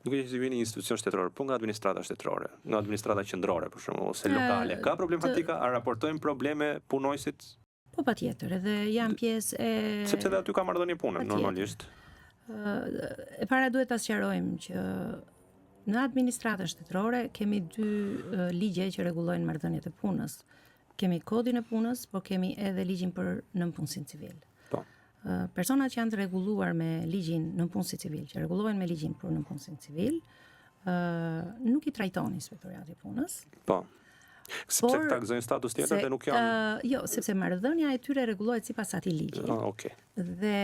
Nuk e që vini një institucion shtetëror, po nga administrata shtetërore, nga administrata qendrore për shembull, ose lokale, ka problematika, a raportojnë probleme punojësit? Po patjetër, edhe janë pjesë e sepse dhe aty ka marrëdhënie pune normalisht. E para duhet ta sqarojmë që në administratën shtetërore kemi dy ligje që rregullojnë marrëdhëniet e punës. Kemi kodin e punës, por kemi edhe ligjin për nënpunësinë civil. Po. Personat që janë të rregulluar me ligjin nënpunësi civil, që rregullohen me ligjin për nënpunësinë civil, nuk i trajton Inspektorati i Punës. Po. Sepse këta gëzojnë status tjetër dhe nuk janë... Jo, sepse marrëdhënia e tyre rregullohet sipas atij ligji. Okay. Dhe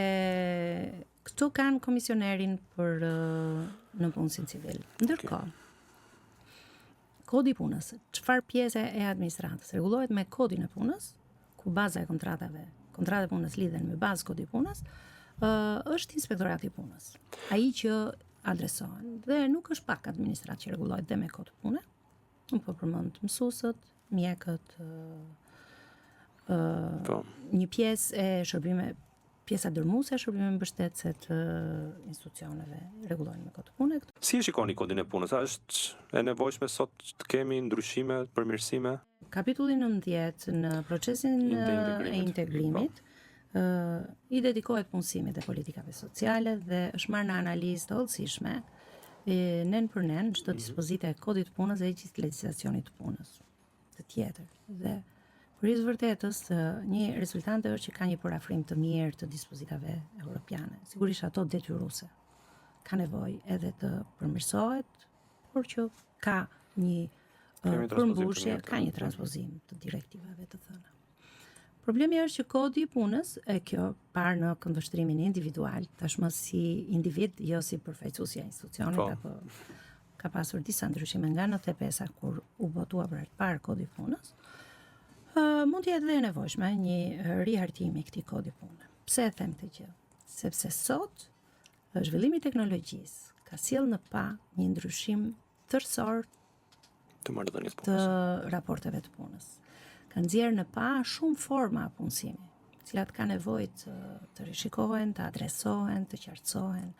këto kanë komisionerin për nënpunësinë civil. Ndërkohë, Kodi i punës, çfarë pjesë e administratës rregullohet me kodin e punës, ku baza e kontratat e punës lidhen me bazë kodi i punës, është Inspektorati i Punës. Ai që adresohen. Dhe nuk është pak administratë që rregullohet dhe me kod të punë. Unë po përmend mësuesët, mjekët, një pjesë e pjesa dërmuese e shërbimeve mbështetëse të institucioneve rregullohen me kod të punë. Si e shikoni kodin e punës? A është e nevojshme sot të kemi ndryshime, përmirësime? Kapitulli 19 në procesin e integrimit i dedikohet punësimit dhe politikave sociale dhe është marrë në analizë të hollësishme nen për nen çdo dispozite e kodit të punës dhe gjithë legjislacionit të punës të tjetër. Dhe për të vërtetës, një rezultante është që ka një parafrim të mirë të dispozitave europiane. Sigurisht ato detyruese. Ka nevojë edhe të përmirësohet, por që ka një përmbushje, ka një transpozim të direktivave të thëna. Problemi është që kodi i punës, e kjo parë në këndvështrimin individual, tashmë si individ, jo si përfaqësuesja e institucionit, apo ka pasur disa ndryshime nga 95-a kur u votua për të parë kodi i punës. Mund të jetë dhe e nevojshme një rihartim i këtij kodi pune. Pse e them këtë gjë? Sepse sot zhvillimi i teknologjisë ka sjellë në pa një ndryshim tërësor të marrëdhënies punës, të raporteve të punës. Ka nxjerrë në pa shumë forma punësimi, të cilat ka nevojë të rishikohen, të adresohen, të qartësohen.